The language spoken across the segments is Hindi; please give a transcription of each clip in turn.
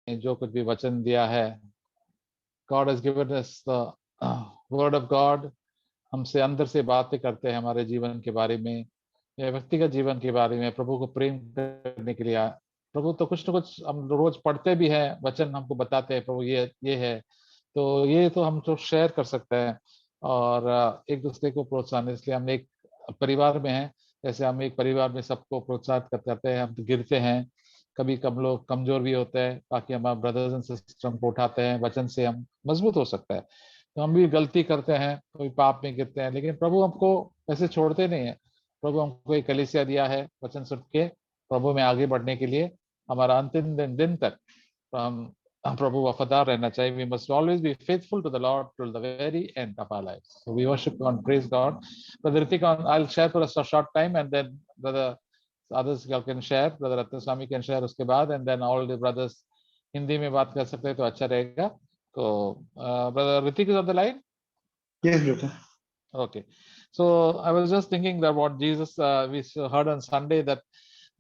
जो कुछ भी वचन दिया है, God has given us the word of God. हमसे अंदर से बातें करते हैं हमारे जीवन के बारे में या व्यक्तिगत जीवन के बारे में, प्रभु को प्रेम करने के लिए। प्रभु तो कुछ न कुछ हम रोज पढ़ते भी हैं, वचन हमको बताते हैं प्रभु ये है, तो ये तो हम तो शेयर कर सकते हैं और एक दूसरे को प्रोत्साहन। इसलिए हम एक परिवार में हैं, जैसे हम एक परिवार में सबको प्रोत्साहित करते हैं। हम तो गिरते हैं, कभी कम लोग कमजोर भी होते हैं, ताकि हमारे ब्रदर्स एंड सिस्टर को उठाते हैं, वचन से हम मजबूत हो सकते हैं। तो हम भी गलती करते हैं, कोई पाप में गिरते हैं, लेकिन प्रभु हमको ऐसे छोड़ते नहीं है। प्रभु हमको एक कलीसिया दिया है वचन सुन के प्रभु में आगे बढ़ने के लिए, हमारा अंतिम दिन तक हम प्रभु वफादार रहना चाहिए। We must always be faithful to the Lord till the very end of our life. So we worship God, praise God. Brother Hrithik, I will share for a short time and then brother others can share, brother Ratna Swami can share उसके बाद, and then all the brothers Hindi में बात कर सकते हैं तो अच्छा रहेगा। तो brother Ritik is on the line. Yes, brother. Okay, so I was just thinking that what Jesus we heard on Sunday, that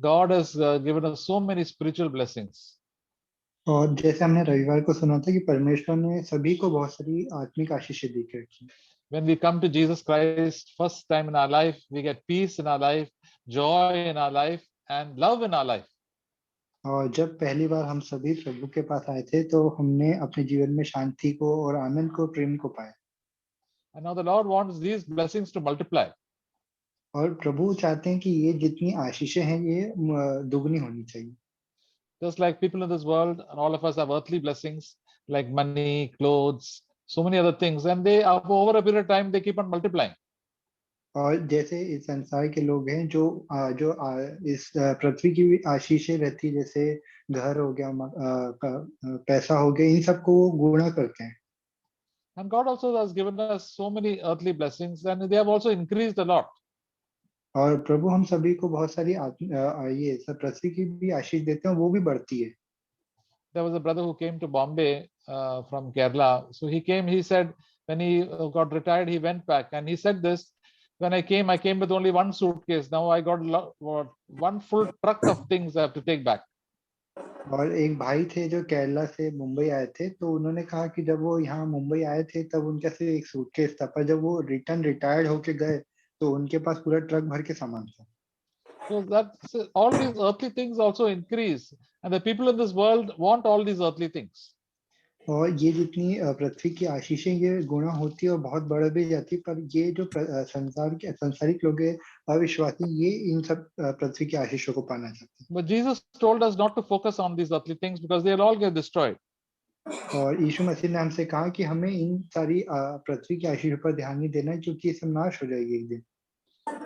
God has given us so many spiritual blessings. और जैसे हमने रविवार को सुना था कि परमेश्वर ने सभी को बहुत सारी आत्मिक आशीषें दी रखी। When we come to Jesus Christ first time in our life, we get peace in our life, joy in our life, and love in our life. और जब पहली बार हम सभी प्रभु के पास आए थे तो हमने अपने जीवन में शांति को और आनंद को, प्रेम को पाया। And now the Lord wants these blessings to multiply. और प्रभु चाहते हैं कि ये जितनी आशीषें हैं ये दुगनी होनी चाहिए। Just like people in this world, and all of us have earthly blessings like money, clothes, so many other things, and they over a period of time they keep on multiplying. और जैसे इस संसार के लोग हैं जो इस पृथ्वी की आशीषें रहती, जैसे घर हो गया, पैसा हो गया, इन सबको वो गुणा करते हैं। And God also has given us so many earthly blessings, and they have also increased a lot. और प्रभु हम सभी को बहुत सारी ये सब पृथ्वी की भी आशीष देते हैं, वो भी बढ़ती है। There was a brother who came to Bombay from Kerala. So he came, he said, when he got retired, he went back and he said this, when I came with only one suitcase. Now I got one full truck of things I have to take back. और एक भाई थे जो केरला से मुंबई आए थे, तो उन्होंने कहा कि जब वो यहाँ मुंबई आए थे तब उनके सिर्फ एक सूटकेस था, पर जब वो रिटायर्ड होके गए तो उनके पास पूरा ट्रक भर के सामान था। So that's all these earthly things also increase, and the people in this world want all these earthly things. और ये जितनी पृथ्वी की आशीषें ये गुणा होती है और बहुत बढ़ भी जाती है, पर ये जो संसारिक लोग हैं, अविश्वासी, ये इन सब पृथ्वी की आशीषों को पाना चाहते हैं। But Jesus told us not to focus on these earthly things because they'll all get destroyed. और यीशु मसीह ने हमसे कहा कि हमें इन सारी पृथ्वी की आशीषों पर ध्यान नहीं देना, क्योंकि ये सब नाश हो जाएगी एक दिन।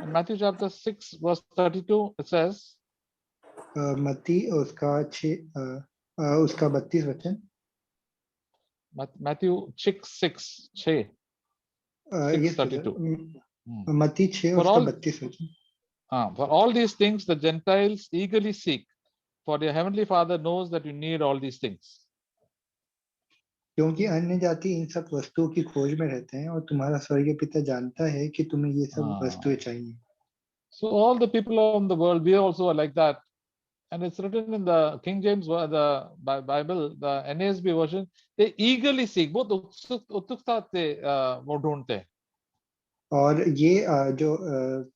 In Matthew chapter 6 verse 32 it says, मत्ती उसका 32 वचन, Matthew 6 ये 6:32. मत्ती 6 उसका 32 वचन। For all these things the Gentiles eagerly seek, for your heavenly Father knows that you need all these things. क्योंकि अन्य जाति इन सब वस्तुओं की खोज में रहते हैं और तुम्हारा स्वर्गीय पिता जानता है कि तुम्हें ये सब वस्तुएं चाहिए। So all the people in the world, we also are like that. And it's written in the King James, the Bible, the NASB version, they eagerly seek, बहुत उत्सुकता से वो ढूंढते हैं। और ये जो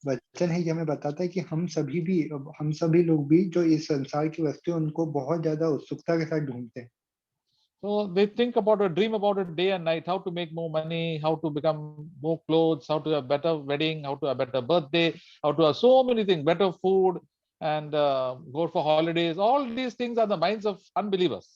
वचन है ये हमें बताता है कि हम सभी लोग भी जो इस संसार की वस्तुएं उनको बहुत ज्यादा उत्सुकता के साथ ढूंढते हैं। So they think about it, dream about it day and night, how to make more money, how to become more clothes, how to have better wedding, how to have better birthday, how to have so many things, better food, and go for holidays. All these things are the minds of unbelievers.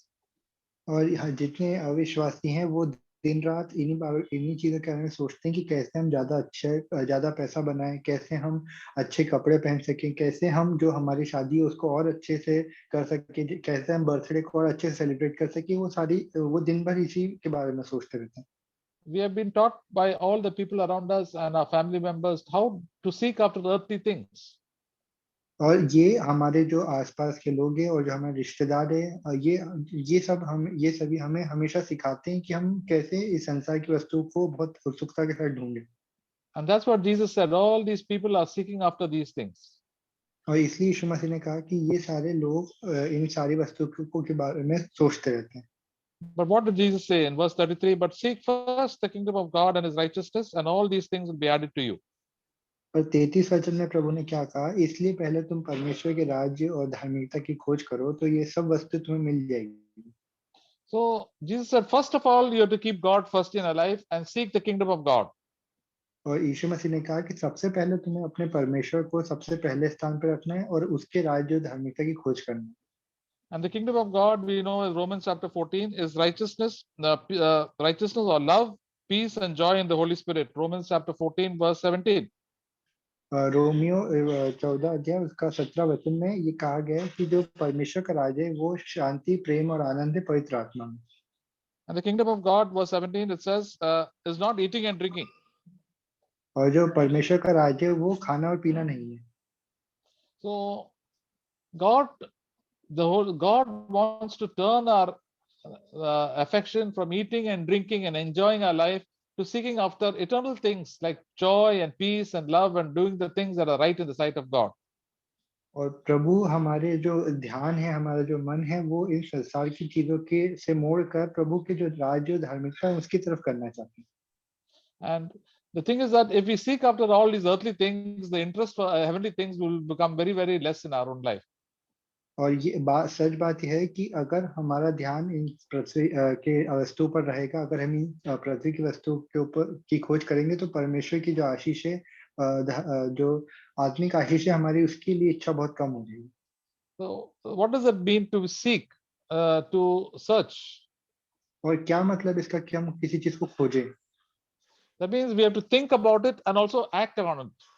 और यहाँ जितने अविश्वासी हैं वो दिन रात इन्हीं चीजों के बारे में सोचते हैं कि कैसे हम ज्यादा पैसा बनाएं, कैसे हम अच्छे कपड़े पहन सकें, कैसे हम जो हमारी शादी है उसको और अच्छे से कर सकें, कैसे हम बर्थडे को और अच्छे से सेलिब्रेट कर सकें, वो दिन भर इसी के बारे में सोचते रहते हैं। We have been taught by all the people around us and our family members how to seek after earthly things. और ये हमारे जो आसपास के लोग हैं और जो हमारे रिश्तेदार हैं, ये सभी हमें हमेशा सिखाते हैं कि हम कैसे इस संसार की वस्तु को बहुत उत्सुकता के साथ ढूंढें। And that's what Jesus said. All these people are seeking after these things. और इसलिए यीशु मसीह ने कहा कि ये सारे लोग इन सारी वस्तुओं के बारे में सोचते रहते हैं। But what did Jesus say in verse 33? But seek first the kingdom of God and his righteousness, and all these things will be added to you. और 33 वचन में प्रभु ने क्या कहा, इसलिए पहले तुम परमेश्वर के राज्य और धार्मिकता की खोज करो तो ये सब वस्तु तुम्हें मिल जाएगी। So Jesus said, first of all, you have to keep God first in your life and seek the kingdom of God. और यीशु मसीह ने कहा कि सबसे पहले तुम्हें अपने परमेश्वर को सबसे पहले स्थान पर रखना है और उसके राज्य और धार्मिकता की खोज करना है। And the kingdom of God, we know in Romans chapter 14, is righteousness or love, peace, and joy in the Holy Spirit. Romans chapter 14, verse 17. Romeo 14 अध्याय उसका 17 वचन में ये कहा गया है कि जो परमेश्वर का राज है वो शांति, प्रेम और आनंद है पवित्र आत्मा में। And the kingdom of God, verse 17, it says, is not eating and drinking. और जो परमेश्वर का राज है वो खाना और पीना नहीं है। So God wants to turn our affection from eating and drinking and enjoying our life to seeking after eternal things like joy and peace and love and doing the things that are right in the sight of God. और प्रभु हमारे जो ध्यान है, हमारा जो मन है वो इन संसार की चीजों के से मोड़ कर प्रभु के जो राज्य और धार्मिकता है उसकी तरफ करना चाहते हैं। And the thing is that if we seek after all these earthly things, the interest for heavenly things will become very, very less in our own life. और ये सच बात यह है कि अगर हमारा ध्यान इन पृथ्वी के वस्तु पर रहेगा, अगर हम इन पृथ्वी की वस्तु के ऊपर की खोज करेंगे तो परमेश्वर की जो आशीष है, जो आत्मिक आशीष है हमारी, उसके लिए इच्छा बहुत कम हो जाएगी। So what does it mean to seek, to search? और क्या मतलब इसका कि हम किसी चीज को खोजें? That means we have to think about it and also act on it.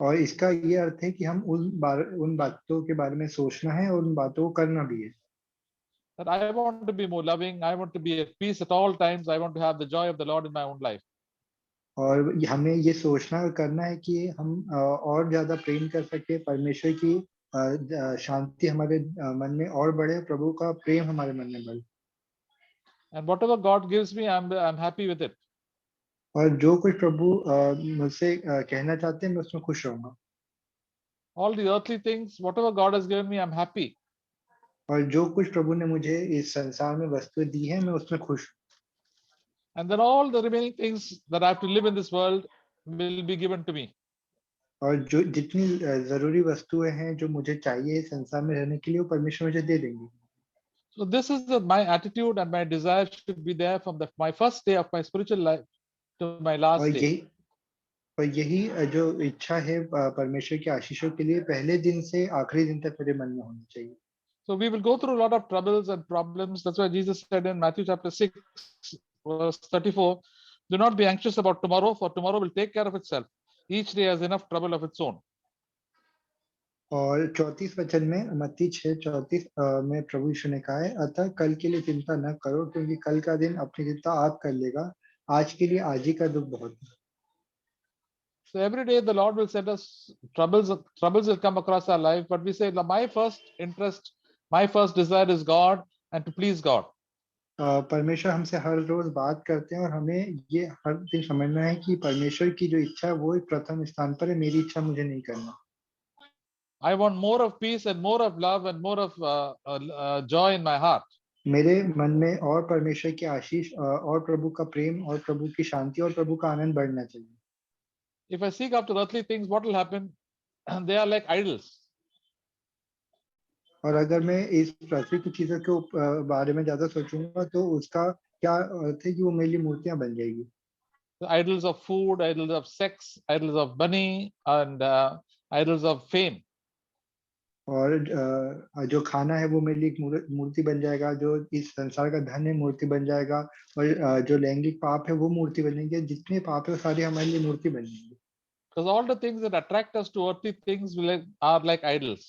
और इसका ये अर्थ है कि हम उन बातों के बारे में सोचना है और उन बातों को करना भी है। That I want to be more loving, I want to be at peace at all times, I want to have the joy of the Lord in my own life. और हमें ये सोचना और करना है कि हम और ज्यादा प्रेम कर सके, परमेश्वर की शांति हमारे मन में और बढ़े, प्रभु का प्रेम हमारे मन में बढ़े। And whatever God gives me, I'm happy with it. और जो कुछ प्रभु मुझसे कहना चाहते हैं मैं उसमें खुश रहूंगा। All the earthly things, whatever God has given me, I'm happy. और जो कुछ प्रभु ने मुझे इस संसार में वस्तुएं दी है मैं उसमें खुश हूँ। And then all the remaining things that I have to live in this world will be given to me. और जो जितनी जरूरी वस्तुएं हैं जो मुझे चाहिए इस संसार में रहने के लिए वो परमेश्वर मुझे दे देंगे। So this is my attitude and my desire should be there from my first day of my spiritual life to my last day. और यही जो इच्छा है परमेश्वर की आशीषों के लिए पहले दिन से आखिरी दिन तक मेरे मन में होनी चाहिए। So we will go through a lot of troubles and problems. That's why Jesus said in Matthew chapter 6, verse 34, do not be anxious about tomorrow, for tomorrow will take care of itself. Each day has enough trouble of its own. और 34 वचन में, मत्ती 6:34 में प्रभु यीशु ने कहा है, अतः कल के लिए चिंता न करो क्योंकि कल का दिन अपनी चिंता आप कर लेगा, आज के लिए आज ही का दुख बहुत है। So every day the Lord will send us troubles will come across our life, but we say, my first interest, my first desire is God and to please God. परमेश्वर हमसे हर रोज बात करते हैं और हमें ये हर दिन समझना है कि परमेश्वर की जो इच्छा है वो प्रथम स्थान पर है, मेरी इच्छा मुझे नहीं करना। I want more of peace and more of love and more of joy in my heart. मेरे मन में और परमेश्वर की आशीष और प्रभु का प्रेम और प्रभु की शांति और प्रभु का आनंद बढ़ना चाहिए। If I seek after earthly things, what will happen? They are like idols. और अगर मैं इस पृथ्वी की चीजों के बारे में ज्यादा सोचूंगा तो उसका क्या अर्थ है कि वो मेरे लिए मूर्तियां बन जाएगी। The idols of food, idols of sex, idols of money, and idols of fame. और जो खाना है वो मेरे लिए एक मूर्ति बन जाएगा, जो इस संसार का धन है मूर्ति बन जाएगा, और जो लैंगिक पाप है वो मूर्ति बनेंगे, जितने पाप है वो सारे हमारे लिए मूर्ति बन जाएंगे। Because all the things that attract us to earthly things are like idols.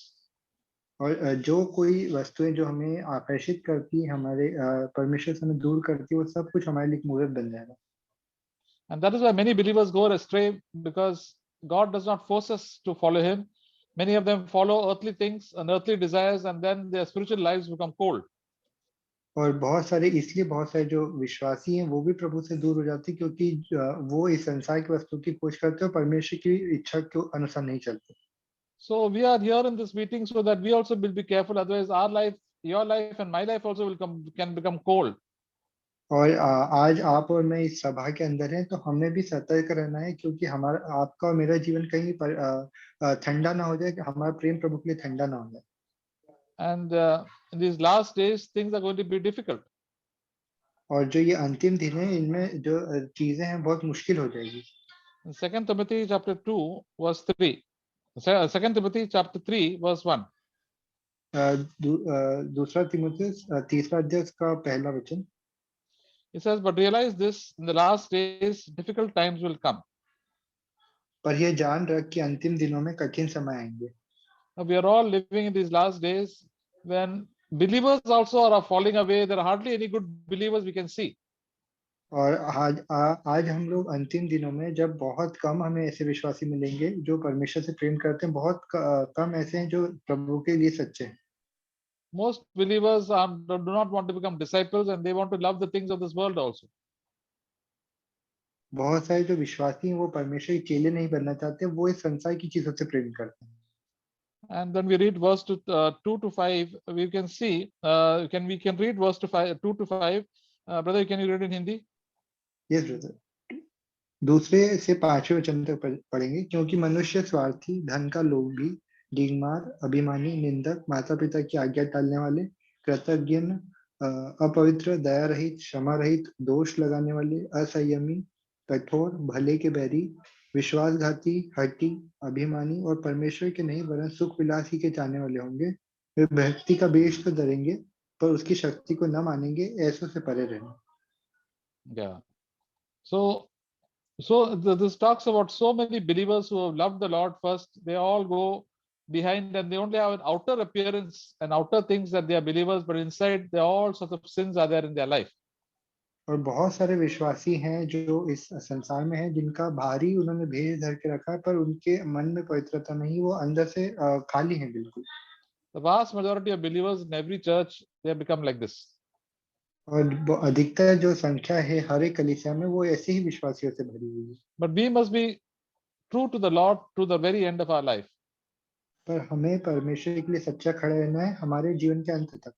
और जो कोई वस्तुएं जो हमें आकर्षित करती है, हमारे परमेश्वर से हमें दूर करती है, वो सब कुछ हमारे लिए एक मूर्त बन जाएगा। And that is why many believers go astray, because God does not force us to follow Him. Many of them follow earthly things and earthly desires, and then their spiritual lives become cold. और बहुत सारे जो विश्वासी हैं वो भी प्रभु से दूर हो जाते हैं क्योंकि वो इस संसार की वस्तु की खोज करते हैं और परमेश्वर की इच्छा के अनुसार नहीं चलते। So we are here in this meeting so that we also will be careful. Otherwise, our life, your life, and my life also will can become cold. और आज आप और मैं इस सभा के अंदर हैं, तो हमें भी सतर्क रहना है, क्योंकि हमारा आपका और मेरा जीवन कहीं पर ठंडा ना हो जाए, हमारा प्रेम प्रभु के लिए ठंडा ना हो जाए। And in these last days, things are going to be difficult. और जो ये अंतिम दिन है, इनमें जो चीजें हैं बहुत मुश्किल हो जाएगी। In 2 Timothy chapter 2 verse 3. 2 Timothy chapter 3 verse 1. दूसरा तिमुथियुस तीसरा अध्याय का पहला वचन। It says, but realize this, in the last days, difficult times will come. पर यह जान रख कि अंतिम दिनों में कठिन समय आएंगे। Now, we are all living in these last days when believers also are falling away. There are hardly any good believers we can see. और आज हम लोग अंतिम दिनों में, जब बहुत कम हमें ऐसे विश्वासी मिलेंगे जो परमेश्वर से प्रेम करते हैं, बहुत कम ऐसे हैं जो प्रभु के लिए सच्चे हैं। Most believers do not want to become disciples, and they want to love the things of this world also. बहुत सारे जो विश्वासी हैं वो परमेश्वर के चेले नहीं बनना चाहते, वो इस संसार की चीजों से प्रेम करते हैं। And when we read verse 2 to 5, we can see, we can read verse 2 to 5. Brother, can you read in Hindi? Yes brother. दूसरे से पांचवें वचन तक पढ़ेंगे। क्योंकि मनुष्य स्वार्थी, धन का लोभी, डींगमार, अभिमानी, निंदक, माता पिता की आज्ञा टालने वाले, कृतज्ञ, अपवित्र, दया रहित, क्षमा रहित, दोष लगाने वाले, असंयमी, कठोर, भले के बैरी, विश्वासघाती, हठी, अभिमानी और परमेश्वर के नहीं वरन सुख विलास ही के चाहने वाले होंगे। वे भक्ति का बेश तो धरेंगे, पर उसकी शक्ति को न मानेंगे। ऐसों से परे रहना। Yeah. So this talks about so many believers who have loved the Lord first. They all go behind, and they only have an outer appearance and outer things that they are believers, but inside there all sorts of sins are there in their life. और बहुत सारे विश्वासी हैं जो इस संसार में हैं, जिनका बाहरी उन्होंने भेष धर के रखा है, पर उनके मन में पवित्रता नहीं, वो अंदर से खाली हैं बिल्कुल। The vast majority of believers in every church, they have become like this. और अधिकतर जो संख्या है हर एक कलीसिया में, वो ऐसे ही विश्वासियों से भरी हुई है। But we must be true to the Lord to the very end of our life. पर हमें परमेश्वर के लिए सच्चा खड़े रहना है हमारे जीवन के अंत तक।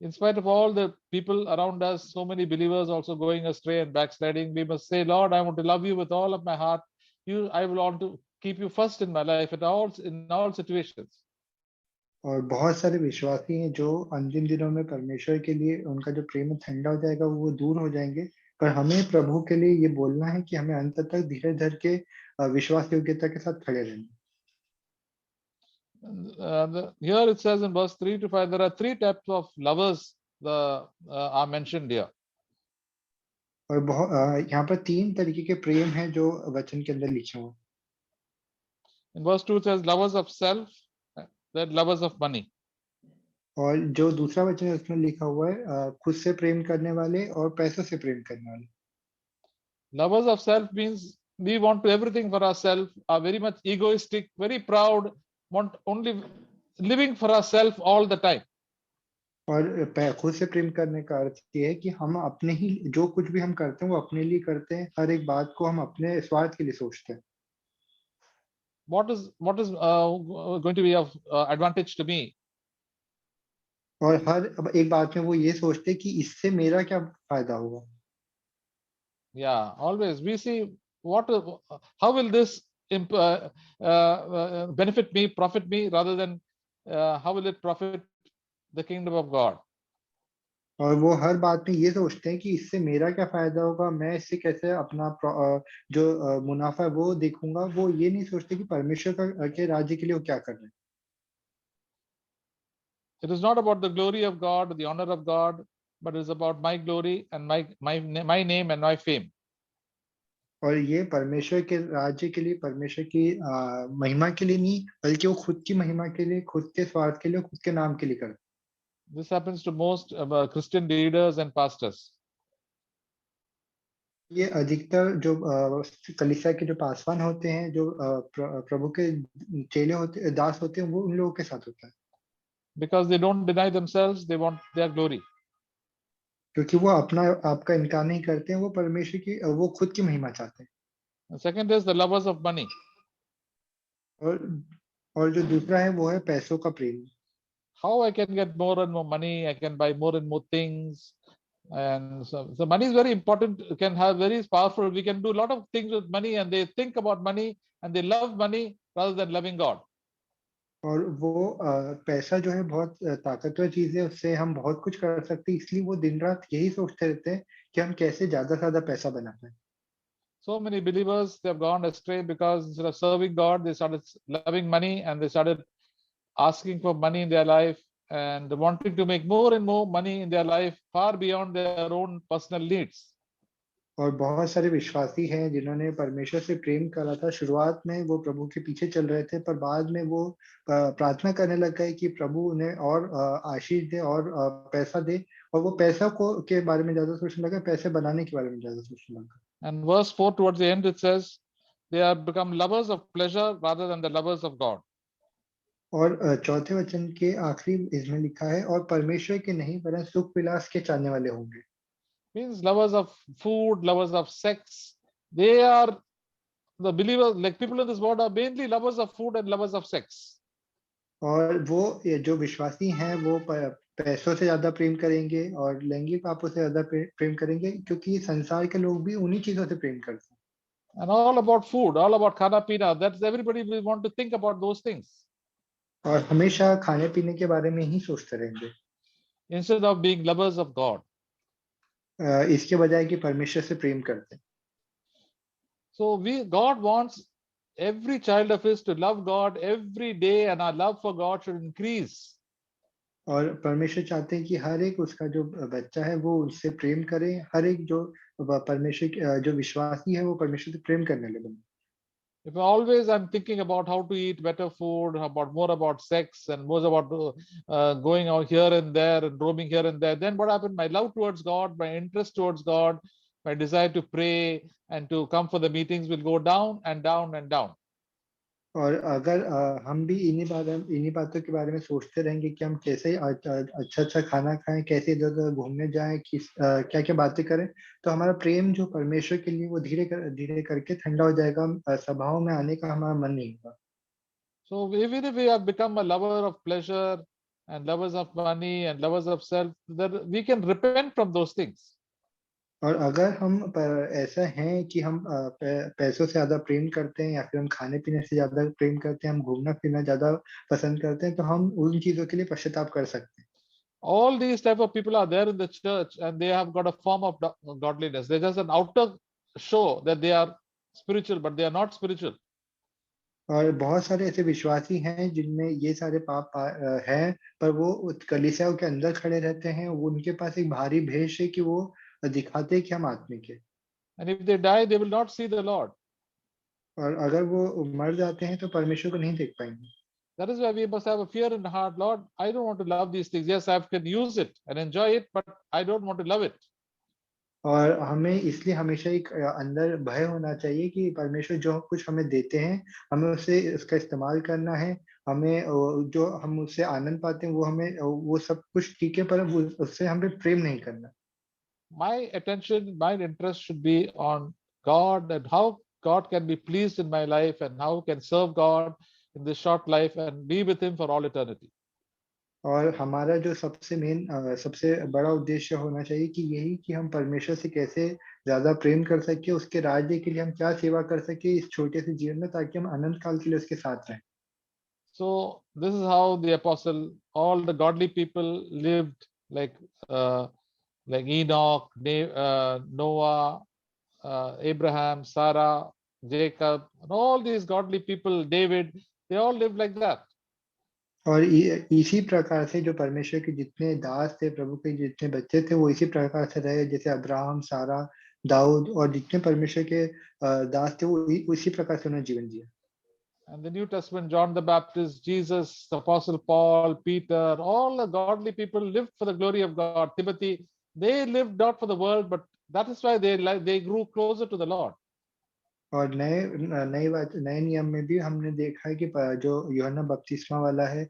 In spite of all the people around us, so many believers also going astray and backsliding, we must say, Lord, I want to love you with all of my heart. I will want to keep you first in my life in all situations. और बहुत सारे विश्वासी हैं जो अंतिम दिनों में परमेश्वर के लिए उनका जो प्रेम ठंडा हो जाएगा, वो दूर हो जाएंगे। पर हमें प्रभु के लिए ये बोलना है कि हमें अंत तक धीरज धर के विश्वास योग्यता के साथ खड़े रहना। Here it says in verse 3 to 5, there are three types of lovers are mentioned here. और बहुत यहाँ पर तीन तरीके के प्रेम हैं जो वचन के अंदर लिखे हुए। In verse 2 it says lovers of self, then lovers of money. और जो दूसरा वचन है उसमें लिखा हुआ है खुद से प्रेम करने वाले और पैसों से प्रेम करने वाले। Lovers of self means we want to everything for ourselves, are very much egoistic, very proud, want only living for ourselves all the time. और खुद से प्रेम करने का अर्थ ये है कि हम अपने ही जो कुछ भी हम करते हैं वो अपने लिए करते हैं, हर एक बात को हम अपने स्वार्थ के लिए सोचते हैं। What is going to be of advantage to me? और हर एक बात में वो ये सोचते हैं कि इससे मेरा क्या फायदा होगा। Yeah, always we see how will this benefit me, profit me, rather than how will it profit the kingdom of God. और वो हर बात में ये सोचते हैं कि इससे मेरा क्या फायदा होगा, मैं इससे कैसे अपना जो मुनाफा है वो देखूंगा। वो ये नहीं सोचते कि परमेश्वर के राज्य के लिए वो क्या कर रहे हैं। It is not about the glory of God, the honor of God, but it is about my glory and my name and my fame. और ये परमेश्वर के राज्य के लिए, परमेश्वर की महिमा के लिए नहीं, बल्कि वो खुद की महिमा के लिए, खुद के स्वार्थ के लिए, खुद के नाम के लिए करते। This happens to most Christian leaders and pastors. ये अधिकतर जो कलीसिया के जो पासवान होते हैं, जो प्रभु के चेले होते, दास होते हैं, वो उन लोगों के साथ होता है। Because they don't deny themselves, they want their glory. क्योंकि वो अपना आपका इनकार नहीं करते हैं, वो परमेश्वर की, वो खुद की महिमा चाहते हैं। And second is the lovers of money. और और जो दूसरा है वो है पैसों का प्रेम। How I can get more and more money, I can buy more and more things. And so money is very important, can have very powerful. We can do a lot of things with money, and they think about money and they love money rather than loving God. और वो पैसा जो है बहुत ताकतवर चीज है, उससे हम बहुत कुछ कर सकते हैं, इसलिए वो दिन रात यही सोचते रहते हैं कि हम कैसे ज्यादा से ज्यादा पैसा बना पाए। So many believers, they have gone astray because instead of serving God, they started loving money and they started asking for money in their life and wanting to make more and more money in their life far beyond their own personal needs. और बहुत सारे विश्वासी हैं जिन्होंने परमेश्वर से प्रेम करा था, शुरुआत में वो प्रभु के पीछे चल रहे थे, पर बाद में वो प्रार्थना करने लग गए कि प्रभु उन्हें और आशीष दे और पैसा दे, और वो पैसा को के बारे में ज्यादा सोचने लगा, पैसे बनाने के बारे में ज्यादा सोचने लगा। And verse 4 towards the end, it says, they have become lovers of pleasure rather than the lovers of God. और चौथे वचन के आखिरी इसमें लिखा है, और परमेश्वर के नहीं वरन सुख विलास के चाहने वाले होंगे। Means lovers of food, lovers of sex. They are the believers, like people in this world are mainly lovers of food and lovers of sex. और वो ये जो विश्वासी हैं वो पैसों से ज्यादा प्रेम करेंगे और लैंगिक पापों से ज्यादा प्रेम करेंगे, क्योंकि संसार के लोग भी उन्हीं चीजों से प्रेम करते हैं। And all about food, all about khana pina. That's everybody will want to think about those things और हमेशा खाने पीने के बारे में ही सोचते रहेंगे, instead of being lovers of God. इसके बजाय कि परमेश्वर से प्रेम करते हैं। So God wants every child of his to love God every day, and our love for God should increase. और परमेश्वर चाहते हैं कि हर एक उसका जो बच्चा है वो उससे प्रेम करे, हर एक जो परमेश्वर जो विश्वासी है वो परमेश्वर से प्रेम करने लगे। If always I'm thinking about how to eat better food, more about sex, and more about going out here and there and roaming here and there, then what happened? My love towards God, my interest towards God, my desire to pray and to come for the meetings will go down and down and down. और अगर हम भी इन्हीं बातों के बारे में सोचते रहेंगे कि हम कैसे अच्छा खाना खाएं, कैसे इधर-उधर घूमने जाएं, क्या-क्या बातें करें, तो हमारा प्रेम जो परमेश्वर के लिए वो धीरे करके ठंडा हो जाएगा, सभाओं में आने का हमारा मन नहीं होगा। So even if we have become a lover of pleasure and lovers of money and lovers of self, then we can repent from those things. और अगर हम ऐसा हैं कि हम पैसों से ज़्यादा प्रेम करते हैं, या फिर हम खाने-पीने से ज़्यादा प्रेम करते हैं, हम घूमना-फिरना ज़्यादा पसंद करते हैं, तो हम उन चीज़ों के लिए पश्चाताप कर सकते हैं। All these type of people are there in the church and they have got a form of godliness. They're just an outer show that they are spiritual, but they are not spiritual. और बहुत सारे ऐसे विश्वासी हैं जिनमें ये सारे पाप हैं, पर वो कलीसियाओं के अंदर खड़े रहते हैं, वो उनके पास एक भारी भेष है कि वो दिखाते हैं कि हम आत्मिक हैं। And if they die, they will not see the Lord. और अगर वो मर जाते हैं तो परमेश्वर को नहीं देख पाएंगे। That is why we must have a fear in the heart. Lord, I don't want to love these things. Yes, I can use it and enjoy it, but I don't want to love it. और हमें इसलिए हमेशा एक अंदर भय होना चाहिए कि परमेश्वर जो कुछ हमें देते हैं, हमें उससे उसका इस्तेमाल करना है। हमें जो हम उससे आनंद पाते हैं वो हमें वो सब कुछ ठीक है, पर उससे हमें प्रेम नहीं करना। My attention, my interest should be on God and how God can be pleased in my life and how I can serve God in this short life and be with Him for all eternity. और हमारा जो सबसे बड़ा उद्देश्य होना चाहिए कि यही कि हम परमेश्वर से कैसे ज़्यादा प्रेम कर सकें, उसके राज्य के लिए हम क्या सेवा कर सकें इस छोटे से जीवन में, ताकि हम अनंत काल के लिए उसके साथ रहें। So this is how the apostle, all the godly people lived, like Enoch, Noah, Abraham, Sarah, Jacob, and all these godly people, David, they all lived like that. और इसी प्रकार से जो परमेश्वर के जितने दास थे, प्रभु के जितने बच्चे थे, वो इसी प्रकार से रहे, जैसे अब्राहम, सारा, दाऊद, और जितने परमेश्वर के दास थे वो उसी प्रकार से उन्होंने जीवन जिया। And the New Testament, John the Baptist, Jesus, the Apostle Paul, Peter, all the godly people lived for the glory of God. Timothy, they lived not for the world, but that is why they grew closer to the Lord. और नए नियम में भी हमने देखा है कि जो यूहन्ना बपतिस्मा वाला है,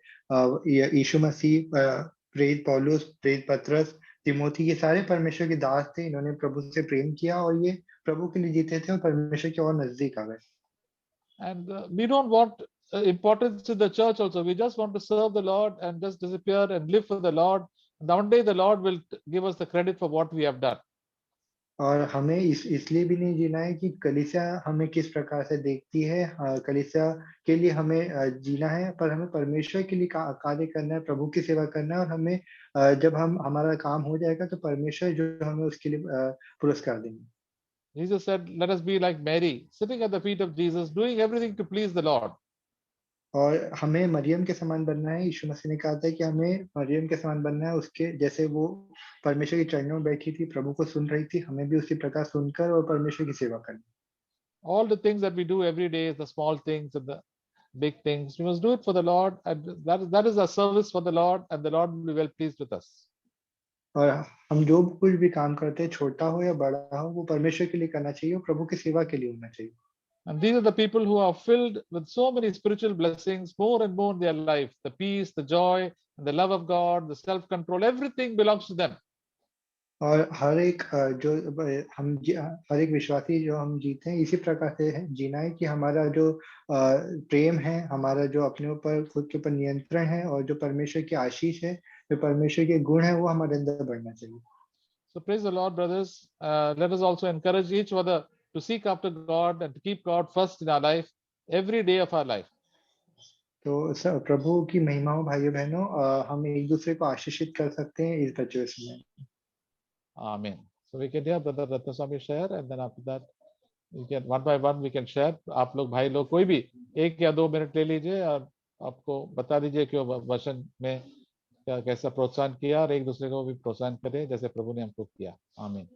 यीशु मसीह, प्रेरित पौलुस, प्रेरित पतरस, तिमोथी, ये सारे परमेश्वर के दास थे। इन्होंने प्रभु से प्रेम किया और ये प्रभु के लिए जीते थे और परमेश्वर के और नजदीक आ गए। And we don't want importance in the church also. We just want to serve the Lord and just disappear and live for the Lord. And one day the Lord will give us the credit for what we have done. और हमें इसलिए भी नहीं जीना है कि कलीसिया हमें किस प्रकार से देखती है, कलीसिया के लिए हमें जीना है, पर हमें परमेश्वर के लिए कार्य करना है, प्रभु की सेवा करना है, और हमें जब हमारा काम हो जाएगा तो परमेश्वर जो हमें उसके लिए पुरस्कार देंगे। Jesus said, let us be like Mary, sitting at the feet of Jesus, doing everything to please the Lord. और हमें मरियम के समान बनना है। यीशु मसीह ने कहा था कि हमें मरियम के समान बनना है, उसके जैसे वो परमेश्वर के चरणों में बैठी थी, प्रभु को सुन रही थी, हमें भी उसी प्रकार सुनकर और परमेश्वर की सेवा करनी। All the things that we do every day, the small things and the big things, we must do it for the Lord, and that is our service for the Lord, and the Lord will be well pleased with us. और हम जो कुछ भी काम करते हैं, छोटा हो या बड़ा हो, वो परमेश्वर के लिए करना चाहिए और प्रभु की सेवा के लिए होना चाहिए। And these are the people who are filled with so many spiritual blessings, more and more in their life. The peace, the joy, and the love of God, the self-control, everything belongs to them. और हर एक हर एक विश्वासी जो हम जीते हैं, इसी प्रकार से जीना है कि हमारा जो प्रेम है, हमारा जो अपने ऊपर खुद के ऊपर नियंत्रण है, और जो परमेश्वर की आशीष है, जो परमेश्वर के गुण है, वो हमारे अंदर बढ़ना चाहिए। So praise the Lord, brothers. Let us also encourage each other to seek after God and to keep God first in our life, every day of our life. तो प्रभु की महिमा हो भाइयों बहनों, हम एक दूसरे को आशीषित कर सकते हैं इस बचे हुए समय। Amen. So we can hear Brother Ratnaswamy share, and then after that we can one by one we can share. आप लोग भाई लोग कोई भी 1 या 2 मिनट ले लीजिए और आपको बता दीजिए कि वो वचन में क्या कैसा प्रोत्साहन किया, और एक दूसरे को भी प्रोत्साहन करें जैसे प्रभु ने हमको किया। आमीन।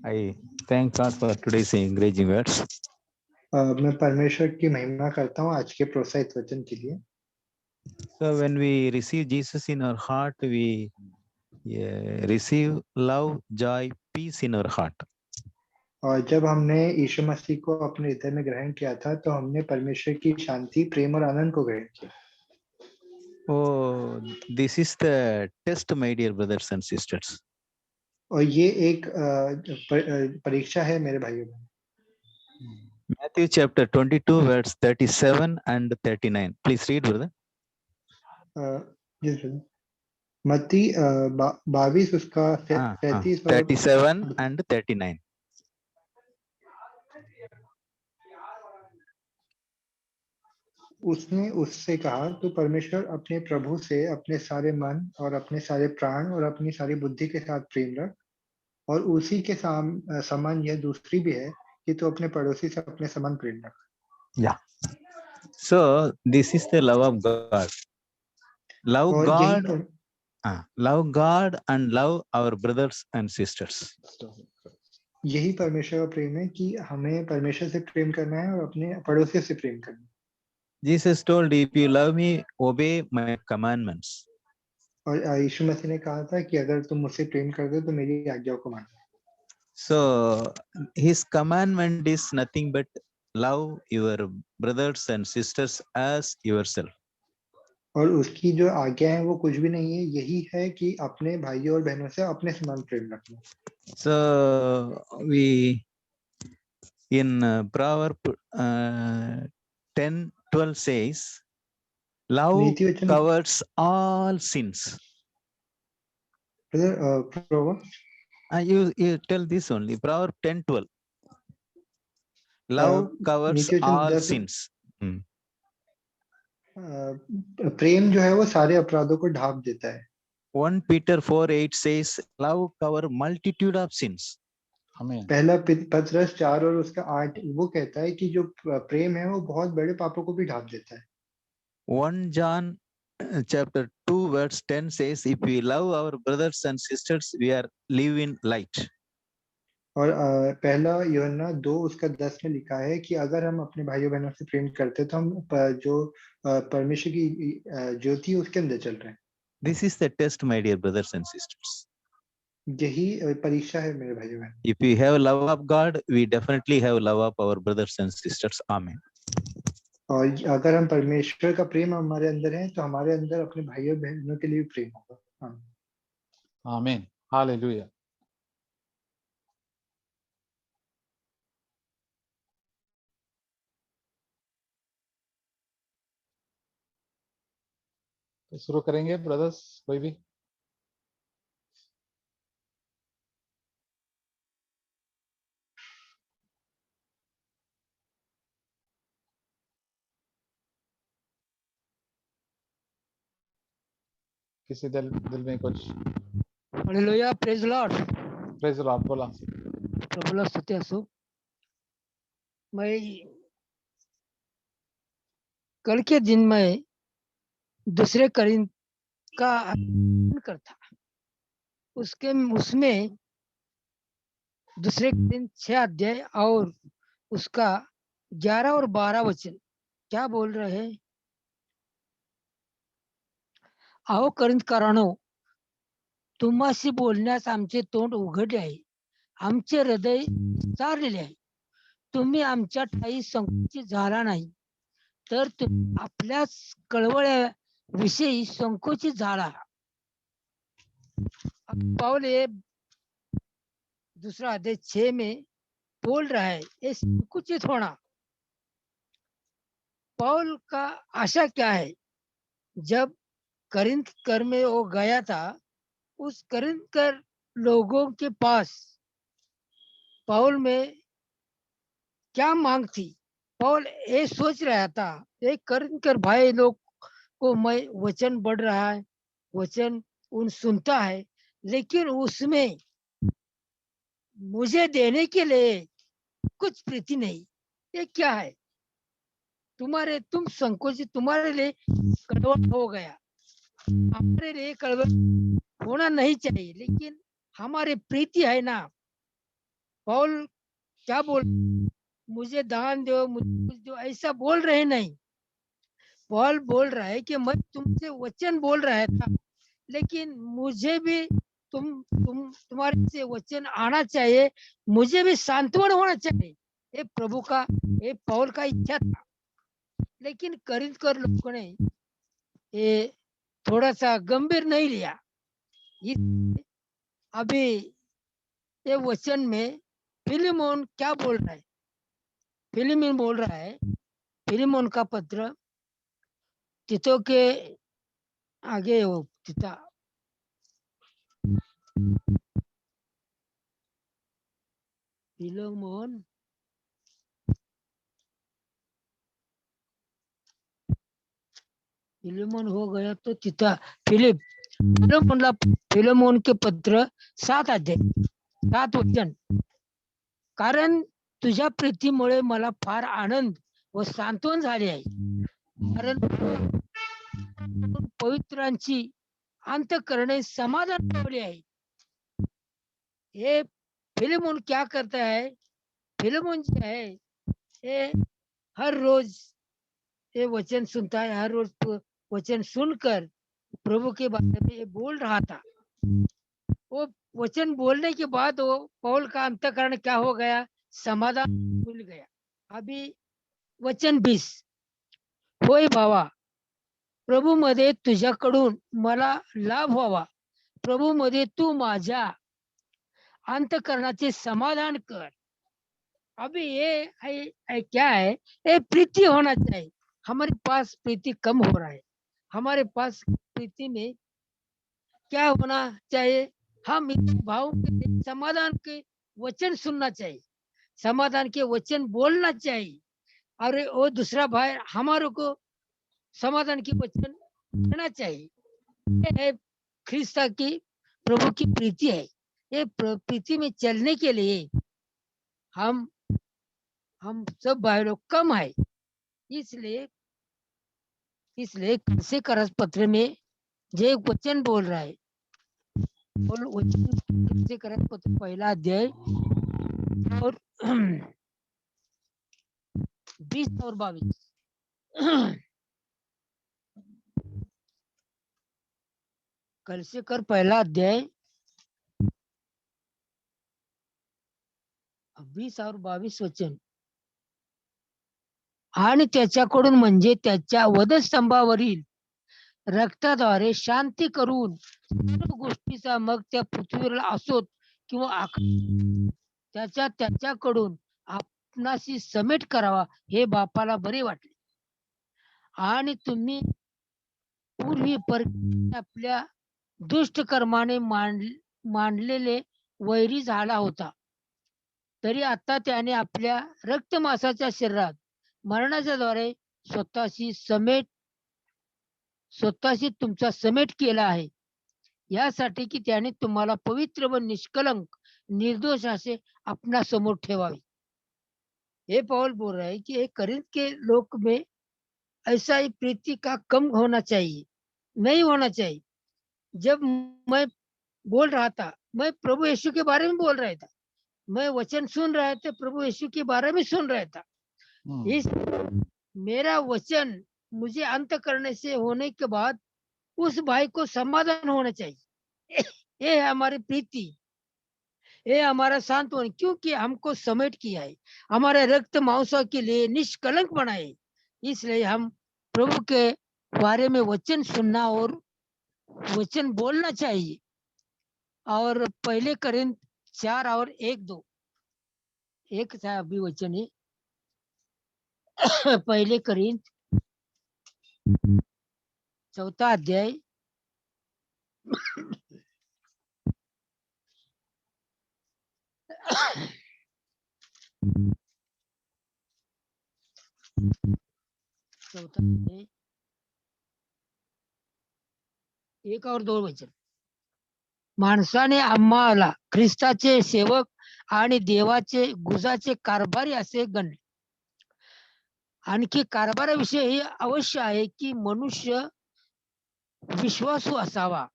I thank God for today's encouraging words. मैं परमेश्वर की महिमा करता हूँ आज के प्रोत्साहित वचन के लिए। So when we receive Jesus in our heart, we receive love, joy, peace in our heart. और जब हमने यीशु मसीह को अपने हृदय में ग्रहण किया था, तो हमने परमेश्वर की शांति, प्रेम और आनंद को ग्रहण किया। Oh, this is the test, my dear brothers and sisters. और ये एक परीक्षा है मेरे भाइयों बहनों। Matthew chapter 22, verse 37 and 39. Please read, brother. मत्ती 22 उसका 37 and 39. उसने उससे कहा, तू परमेश्वर अपने प्रभु से अपने सारे मन और अपने सारे प्राण और अपनी सारी बुद्धि के साथ प्रेम रख, और उसी के समान यह दूसरी भी है कि तू अपने पड़ोसी से अपने समान प्रेम रख। Yeah. So this is the love of God. Love God. Love God and love our brothers and sisters. यही परमेश्वर का प्रेम है कि हमें परमेश्वर से प्रेम करना है और अपने पड़ोसियों से प्रेम करना है। Jesus told, if you love me, obey my commandments. और यीशु मसीह ने कहा था कि अगर तुम मुझसे प्रेम करते हो तो मेरी आज्ञाओं को मानो। So his commandment is nothing but love your brothers and sisters as yourself. और उसकी जो आज्ञा है वो कुछ भी नहीं है, यही है कि अपने भाइयों और बहनों से अपने समान प्रेम रखना। So we in Proverbs 10:12 says, love covers all sins. You tell this only. Proverbs 10:12. Love covers all sins. प्रेम जो है वो सारे अपराधों को ढांप देता है। 1 Peter 4:8 says, love cover multitude of sins. पहला पत्रस 4 और उसका 8 वो कहता है कि जो प्रेम है वो बहुत बड़े पापों को भी ढांप देता है। 1 John chapter 2 verse 10 says, if we love our brothers and sisters, we are live in light. और पहला यूहन्ना 2 उसका 10 में लिखा है कि अगर हम अपने भाइयों बहनों से प्रेम करते तो हम जो परमेश्वर की ज्योति उसके अंदर चल रहे हैं। This is the test, my dear brothers and sisters. यही परीक्षा है मेरे भाइयों बहन। If we have love of God, we definitely have love of our brothers and sisters. Amen. और अगर हम परमेश्वर का प्रेम हमारे अंदर है तो हमारे अंदर अपने भाइयों बहनों के लिए भी प्रेम होगा। आमीन। हालेलुया। शुरू करेंगे ब्रदर्स, कोई भी? किसी दिल में कुछ? Hallelujah, praise Lord. Praise Lord, बोला। प्रभुला स्तुती असो। मैं कल के दिन में दूसरे करीन का अध्ययन करता, उसमें दूसरे करीन 6 अध्याय और उसका 11 और 12 वचन क्या बोल रहे हैं? अहो करिंथकरांनो, तुम्हाशी बोलण्यास आमचे तोंड उघडले आहे, आमचे हृदय चारलेले आहे. तुम्ही आमच्या ठायी संकोचित झाला नाही, तर तुम्ही आपल्याच कळवळ्याविषयी संकोचित झाला. पौल ये दूसरा अध्याय 6 में बोल रहा है ये संकुचित होना. पौल का आशा क्या है? जब करिंथ कर में वो गया था, उस करिंथ कर लोगों के पास पौल में क्या मांग थी? पौल ये सोच रहा था, ये करिंथ कर भाई लोग को मैं वचन बढ़ रहा है, वचन उन सुनता है, लेकिन उसमें मुझे देने के लिए कुछ प्रीति नहीं. ये क्या है? तुम संकोचित, तुम्हारे लिए कड़वा हो गया, हमारे लिए कड़वा होना नहीं चाहिए, लेकिन हमारे प्रीति है ना. पौल क्या बोल, मुझे दान दो, मुझे दो, ऐसा बोल रहे नहीं. पौल बोल रहा है कि मैं तुमसे वचन बोल रहा था, लेकिन मुझे भी तुम्हारे से वचन आना चाहिए, मुझे भी सांत्वन होना चाहिए. ये प्रभु का, ये पौल का इच्छा था. लेकिन करिंथ कर लोगों ने ये थोड़ा सा गंभीर नहीं लिया. अभी ये वचन में फिलिमोन क्या बोल रहा है? फिलिमोन बोल रहा है, फिलिमोन का पत्र तीतो के आगे हो, तीता फिलिमोन फिलिमोन हो गया तो तीता फिलिमोन के पत्र 7 अध्याय 7 वचन. कारण तुझ्या प्रीतीमुळे मला फार आनंद व सांत्वन झाले आहे, कारण पवित्रांची अंतःकरणे समाधान पावले आहे. ये फिलिमोन क्या करता है? फिलिमोन जो है ये हर रोज ये वचन सुनता है, हर रोज वचन सुनकर प्रभु के बारे में ये बोल रहा था. वो वचन बोलने के बाद वो पौल का अंतःकरण क्या हो गया? समाधान मिल गया. अभी वचन 20, होय भावा, प्रभू मध्ये तुझ्याकडून मला लाभ व्हावा, प्रभू मध्ये तू माझ्या अंतःकरणाचे समाधान कर. अभी ये क्या है? ये प्रीति होना चाहिए. हमारे पास प्रीति कम हो रहा है. हमारे पास प्रीति में क्या होना चाहिए? हम इस भाव के समाधान के वचन सुनना चाहिए, समाधान के वचन बोलना चाहिए, और वो दूसरा भाई हमारे को समाधान के वचन देना चाहिए. ये है ख्रिस्ता की, प्रभु की प्रीति है. ये प्रीति में चलने के लिए हम सब भाई लोग कम है. इसलिए से करस पत्र में जे वचन बोल रहा है, वचन से करस पत्र 1 अध्याय और 20 और 22. कल से कर 1 अध्याय 20 और 22 वचन. आणि त्याच्याकडून म्हणजे त्याच्या वधस्तंभावरील रक्ताद्वारे शांती करून सर्व गोष्टीचा, मग त्या पृथ्वीवर असोत किंवा त्याच्याकडून आपणाशी समेट करावा, हे बापाला बरे वाटले. आणि तुम्ही पूर्वी पर आपल्या दुष्ट कर्माने मांडलेले वैरी झाला होता, तरी आता त्याने आपल्या रक्तमांसाच्या शरीरात मरणाच्या द्वारे स्वतःशी तुमचा समेट केला आहे, यासाठी की त्याने तुम्हाला पवित्र व निष्कलंक निर्दोष असे अपना समोर ठेवावे. हे पौल बोल रहे हैं कि एक करिंथ के लोग में ऐसा ही प्रीति का कम होना चाहिए, नहीं होना चाहिए. जब मैं बोल रहा था, मैं प्रभु यीशु के बारे में बोल रहा था, मैं वचन सुन रहा था, प्रभु यीशु के बारे में सुन रहा था. इस मेरा वचन मुझे अंत करने से होने के बाद उस भाई को समाधान होना चाहिए. ये है हमारी प्रीति, ये हमारा सांत्वन, क्योंकि हमको समेट किया है, हमारे रक्त मांसों के लिए निष्कलंक बनाए. इसलिए हम प्रभु के बारे में वचन सुनना और वचन बोलना चाहिए. और पहले करिंथ 4 और 1-2 एक था अभी वचन है. पहले करिंथ 4 अध्याय 4 अध्याय 1 और 2 वचन. माणसाने आम्हाला ख्रिस्ताचे सेवक आणि देवाचे गुजाचे कारभारी असे गणले. आणखी कारभाराविषयी हे अवश्य आहे की मनुष्य विश्वासू असावा.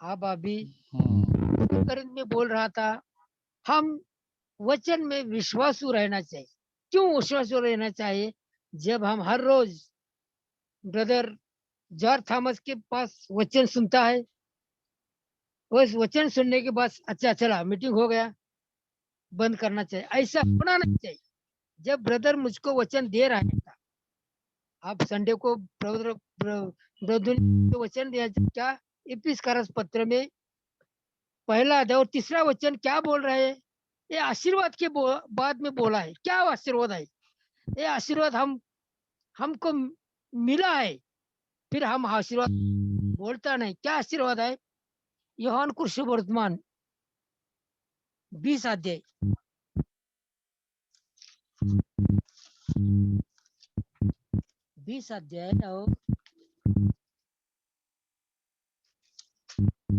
अब अभी करिंथ में बोल रहा था, हम वचन में विश्वासू रहना चाहिए. क्यों विश्वासू रहना चाहिए? जब हम हर रोज ब्रदर जॉर्ज थॉमस के पास वचन सुनता है, उस वचन सुनने के बाद अच्छा चला मीटिंग हो गया, बंद करना चाहिए. ऐसा होना नहीं चाहिए. जब ब्रदर मुझको वचन दे रहा था, आप संडे को ब्रदर वचन दिया, क्या इफिसियों पत्र में पहला अध्याय और 3रा वचन क्या बोल रहे हैं? ये आशीर्वाद के बाद में बोला है. क्या आशीर्वाद है? ये आशीर्वाद हमको मिला है, फिर हम आशीर्वाद बोलता नहीं. क्या आशीर्वाद है? यूहन्ना को सुवर्तमान 20 अध्याय 20 अध्याय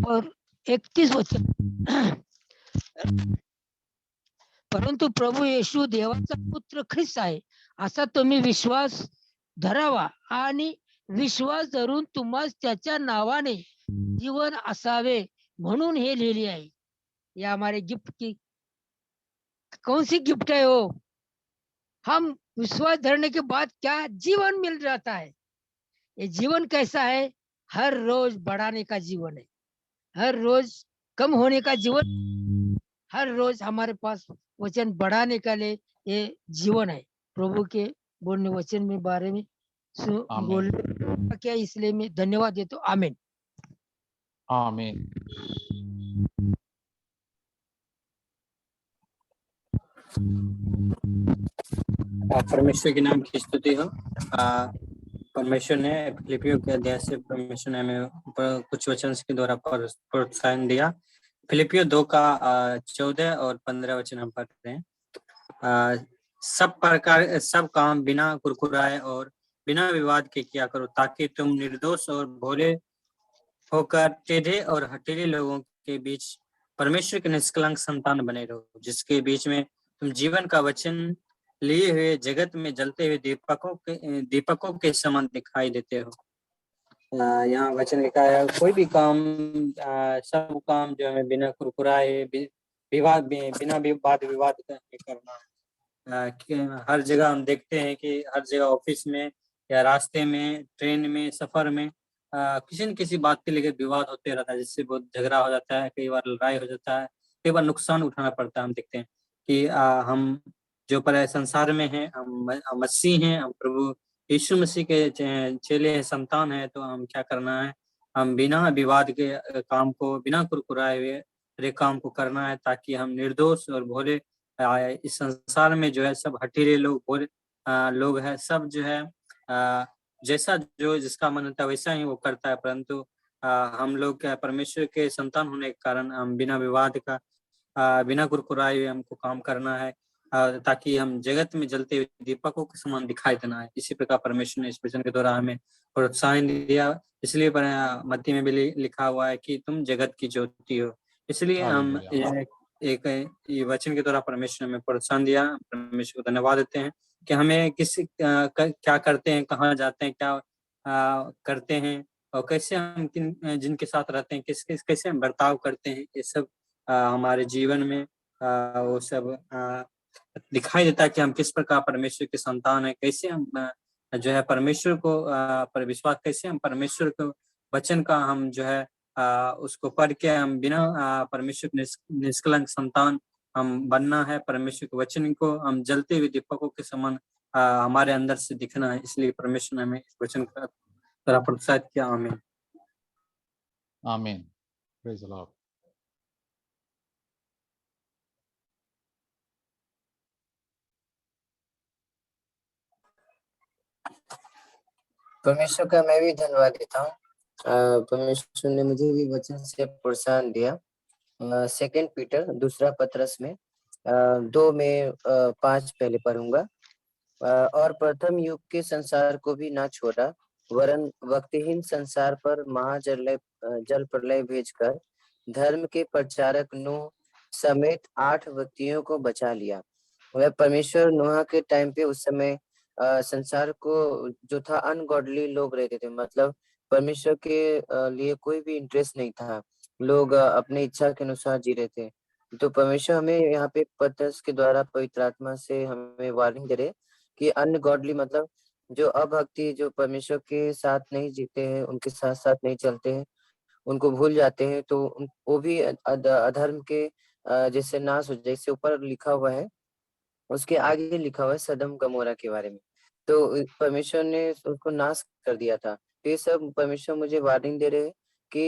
और 31 वचन. परंतु प्रभू येशू देवाचा पुत्र ख्रिस्त आहे असा तुम्ही विश्वास धरावा आणि विश्वास धरून तुम्हाला त्याच्या नावाने जीवन असावे म्हणून हे लिहिले आहे. ये हमारे गिफ्ट की कौन सी गिफ्ट है? वो हम विश्वास धरने के बाद क्या जीवन मिल जाता है. ये जीवन कैसा है? हर रोज बढ़ाने का जीवन है, हर रोज कम होने का जीवन, हर रोज हमारे पास वचन बढ़ाने का लिए ये जीवन है. प्रभु के बोलने वचन में बारे में बोलने क्या, इसलिए मैं धन्यवाद देता हूँ. आमीन. आमीन. परमेश्वर के नाम की स्तुति हो. परमेश्वर ने फिलिपियों के अध्याय से परमेश्वर ने हमें कुछ वचन के द्वारा प्रोत्साहन दिया. फिलिपियों 2 का 14 और 15 वचन हम पढ़ रहे हैं. सब काम बिना कुरकुराए और बिना विवाद के किया करो, ताकि तुम निर्दोष और भोले होकर टेढ़े और हठीले लोगों के बीच परमेश्वर के निष्कलंक संतान बने रहो, जिसके बीच में तुम जीवन का वचन लिए हुए जगत में जलते हुए दीपकों के समान दिखाई देते हो. यहाँ वचन लिखा है, कोई भी काम, सब काम जो है बिना कुरकुराए बिना वाद विवाद करना है. हर जगह हम देखते हैं कि हर जगह ऑफिस में या रास्ते में, ट्रेन में, सफर में किसी न किसी बात के लेकर विवाद होते रहता है, जिससे बहुत झगड़ा हो जाता है, कई बार लड़ाई हो जाता है, कई बार नुकसान उठाना पड़ता है. हम देखते हैं कि हम जो पर संसार में हैं, हम मसीह हैं, हम प्रभु यीशु मसीह के चेले हैं, संतान हैं, तो हम क्या करना है? हम बिना विवाद के काम को, बिना कुरकुराए हुए काम को करना है, ताकि हम निर्दोष और भोले, इस संसार में जो है सब हठीले लोग, भोले लोग हैं, सब जो है जैसा जो जिसका मन होता है वैसा ही वो करता है, परंतु हम लोग क्या परमेश्वर के संतान होने के कारण हम बिना विवाद का बिना कुरकुराए हुए हमको काम करना है, ताकि हम जगत में जलते हुए दीपकों के समान दिखाई देना है। इसी प्रकार परमेश्वर ने इस वचन के द्वारा हमें प्रोत्साहन दिया। इसलिए मत्ती में भी लिखा हुआ है कि तुम जगत की ज्योति हो। इसलिए हम एक ये वचन के द्वारा परमेश्वर ने हमें प्रोत्साहन दिया। परमेश्वर को धन्यवाद देते हैं कि हमें क्या करते हैं, कहाँ जाते हैं, क्या करते हैं और कैसे हम जिनके साथ रहते हैं कैसे हम बर्ताव करते हैं, ये सब हमारे जीवन में वो सब दिखाई देता है कि हम किस प्रकार परमेश्वर के संतान है, कैसे हम जो है परमेश्वर को पर विश्वास, कैसे हम परमेश्वर को वचन का हम जो है उसको पढ़ के हम बिना परमेश्वर निष्कलंक संतान हम बनना है। परमेश्वर के वचन को हम जलते हुए दीपकों के समान हमारे अंदर से दिखना है। इसलिए परमेश्वर ने हमें इस वचन का तरह प्रोत्साहित किया। आमीन आमीन। Praise the Lord. परमेश्वर का मैं भी धन्यवाद देता हूँ। परमेश्वर ने मुझे भी वचन से प्रोत्साहन दिया। 2 पीटर दूसरा पत्रस में 2 में 5 पहले पढ़ूंगा। और प्रथम युग के संसार को भी ना छोड़ा, वरन वक्तहीन संसार पर जल प्रलय भेजकर धर्म के प्रचारक नूह समेत 8 व्यक्तियों को बचा लिया। वह परमेश्वर नूह के टाइम पे उस समय संसार को जो था अनगॉडली लोग रहते थे, मतलब परमेश्वर के लिए कोई भी इंटरेस्ट नहीं था, लोग अपने इच्छा के अनुसार जी रहे थे। तो परमेश्वर हमें यहाँ पे पत्रस के द्वारा पवित्र आत्मा से हमें वार्निंग दे रहे कि अनगॉडली मतलब जो अभक्ति, जो परमेश्वर के साथ नहीं जीते हैं, उनके साथ साथ नहीं चलते हैं, उनको भूल जाते हैं, तो वो भी अधर्म के जैसे नाश हो, जैसे ऊपर लिखा हुआ है उसके आगे लिखा हुआ है सदम गमोरा के बारे में, तो परमेश्वर ने उसको नाश कर दिया था। तो ये सब परमेश्वर मुझे वार्निंग दे रहे हैं कि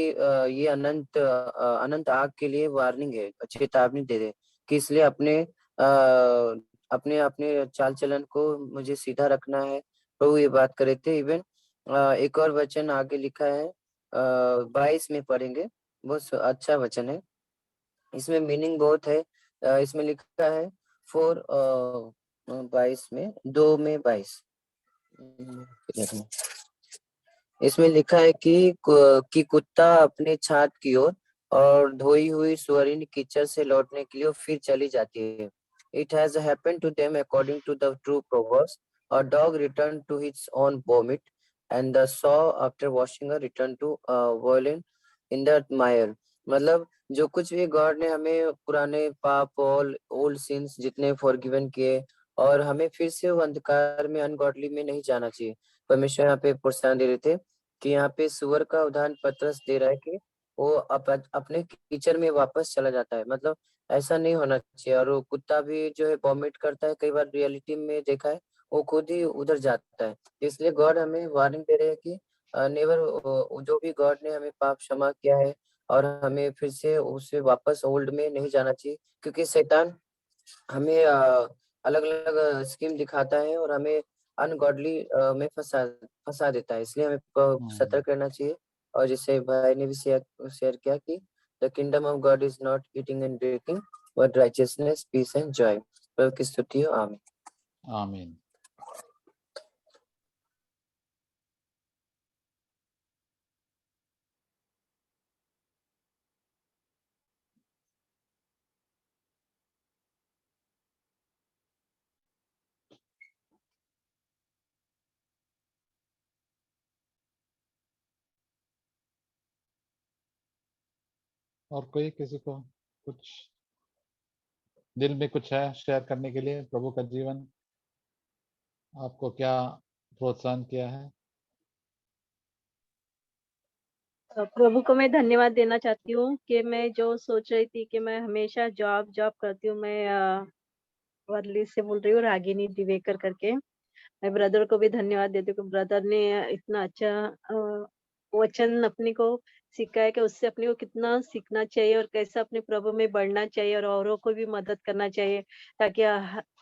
ये अनंत आग के लिए वार्निंग है, चेतावनी दे रहे कि इसलिए अपने अपने चाल चलन को मुझे सीधा रखना है। प्रभु ये बात करे थे। इवन एक और वचन आगे लिखा है 22 में पढ़ेंगे, बहुत अच्छा वचन है, इसमें मीनिंग बहुत है। इसमें लिखा है 22 में 2 में 22 इसमें लिखा है कि कुत्ता अपने छात की ओर और धोई हुई स्वर्ण कीचड़ से लौटने के लिए फिर चली जाती है। It has happened to them according to the true proverbs. A dog returned to its own vomit, and the sow after washing her returned to violence in the mire. मतलब जो कुछ भी गॉड ने हमें पुराने पाप और ओल्ड सिंस जितने फॉरगिवन किए, और हमें फिर से वो अंधकार में अनगॉडली में नहीं जाना चाहिए। परमेश्वर यहाँ पे प्रोत्साहन दे रहे थे कि यहाँ पे सुअर का उदाहरण पत्रस दे रहा है कि वो अपने कीचड़ में वापस चला जाता है, मतलब ऐसा नहीं होना चाहिए। और वो कुत्ता भी जो है वॉमिट करता है, कई बार रियलिटी में देखा है वो खुद ही उधर जाता है। इसलिए गॉड हमें वार्निंग दे रहे हैं कि नेवर, जो भी गॉड ने हमें पाप क्षमा किया है और हमें फिर से उसे वापस ओल्ड में नहीं जाना चाहिए, क्योंकि शैतान हमें अलग अलग स्कीम दिखाता है और हमें अनगॉडली में फंसा देता है। इसलिए हमें सतर्क रहना चाहिए। और जैसे भाई ने भी शेयर किया कि the kingdom of God is not eating and drinking but righteousness, peace and joy. प्रभु की स्तुति हो। आमीन आमीन। और कोई किसी को कुछ दिल में कुछ है शेयर करने के लिए? प्रभु का जीवन आपको क्या प्रोत्साहन किया है? प्रभु को मैं धन्यवाद देना चाहती हूँ कि मैं जो सोच रही थी कि मैं हमेशा जॉब करती हूँ, मैं वर्ली से बोल रही हूँ, रागिनी दिवेकर करके। मैं ब्रदर को भी धन्यवाद देती हूँ कि ब्रदर ने इतना अच्छा वचन अपने को सिखाया कि उससे अपने को कितना सीखना चाहिए और कैसे अपने प्रभु में बढ़ना चाहिए और औरों को भी मदद करना चाहिए, ताकि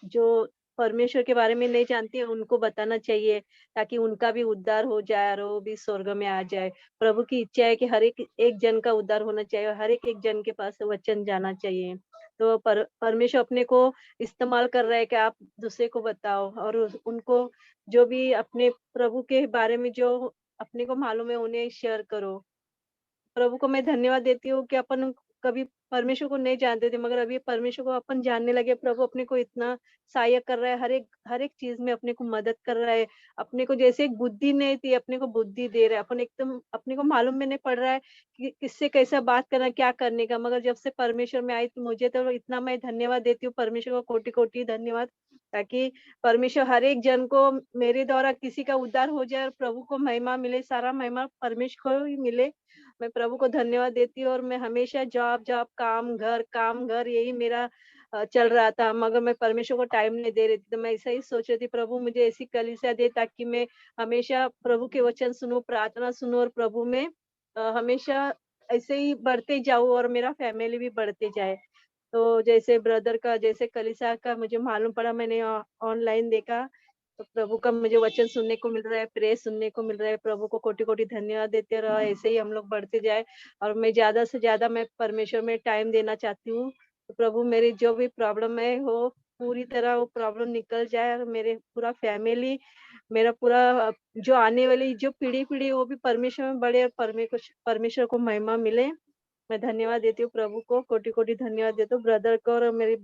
जो परमेश्वर के बारे में नहीं जानती है उनको बताना चाहिए, ताकि उनका भी उद्धार हो जाए और वो भी स्वर्ग में आ जाए। प्रभु की इच्छा है कि हर एक एक जन का उद्धार होना चाहिए और हर एक एक जन के पास वचन जाना चाहिए। तो परमेश्वर अपने को इस्तेमाल कर रहा है कि आप दूसरे को बताओ और उनको जो भी अपने प्रभु के बारे में जो अपने को मालूम है उन्हें शेयर करो। प्रभु को मैं धन्यवाद देती हूँ कि अपन कभी परमेश्वर को नहीं जानते थे, मगर अभी परमेश्वर को अपन जानने लगे। प्रभु अपने को इतना सहायक कर रहा है, हर एक चीज में अपने को मदद कर रहा है। अपने को जैसे एक बुद्धि नहीं थी, अपने को बुद्धि दे रहा है। अपन एकदम अपने को मालूम में नहीं पड़ रहा है कि किससे कैसा बात करना, क्या करने का, मगर जब से परमेश्वर में आई तो मुझे तो इतना मैं धन्यवाद देती हूँ परमेश्वर को, कोटि कोटि धन्यवाद। ताकि परमेश्वर हर एक जन को मेरे द्वारा किसी का उद्धार हो जाए और प्रभु को महिमा मिले, सारा महिमा परमेश्वर को ही मिले। मैं प्रभु को धन्यवाद देती हूँ और मैं हमेशा जॉब जॉब काम घर यही मेरा चल रहा था, मगर मैं परमेश्वर को टाइम नहीं दे रही थी। तो मैं ऐसा ही सोच रही थी, प्रभु मुझे ऐसी कलीसिया दे ताकि मैं हमेशा प्रभु के वचन सुनूं, प्रार्थना सुनूं और प्रभु में हमेशा ऐसे ही बढ़ते जाऊं और मेरा फैमिली भी बढ़ते जाए। तो जैसे ब्रदर का जैसे कलीसिया का मुझे मालूम पड़ा, मैंने ऑनलाइन देखा, तो प्रभु का मुझे वचन सुनने को मिल रहा है, प्रेयर सुनने को मिल रहा है। प्रभु को कोटि कोटि धन्यवाद देते रहो, ऐसे ही हम लोग बढ़ते जाए और मैं ज्यादा से ज्यादा मैं परमेश्वर में टाइम देना चाहती हूँ। तो प्रभु मेरी जो भी प्रॉब्लम है वो पूरी तरह वो प्रॉब्लम निकल जाए और मेरे पूरा फैमिली, मेरा पूरा जो आने वाली जो पीढ़ी वो भी परमेश्वर में बढ़े और परमेश्वर को महिमा मिले। मैं धन्यवाद देती हूँ प्रभु को, कोटि कोटि धन्यवाद देती हूँ ब्रदर को और मेरी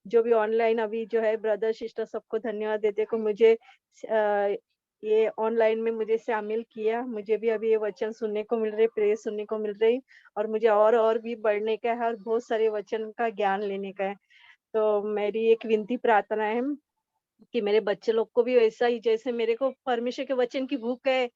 जो भी ऑनलाइन अभी जो है ब्रदर सिस्टर सबको धन्यवाद देते को मुझे ये ऑनलाइन में मुझे शामिल किया। मुझे भी अभी ये वचन सुनने को मिल रहे, प्रेयर सुनने को मिल रही और मुझे और भी बढ़ने का है और बहुत सारे वचन का ज्ञान लेने का है। तो मेरी एक विनती प्रार्थना है कि मेरे बच्चे लोग को भी वैसा ही, जैसे मेरे को परमेश्वर के वचन की भूख है,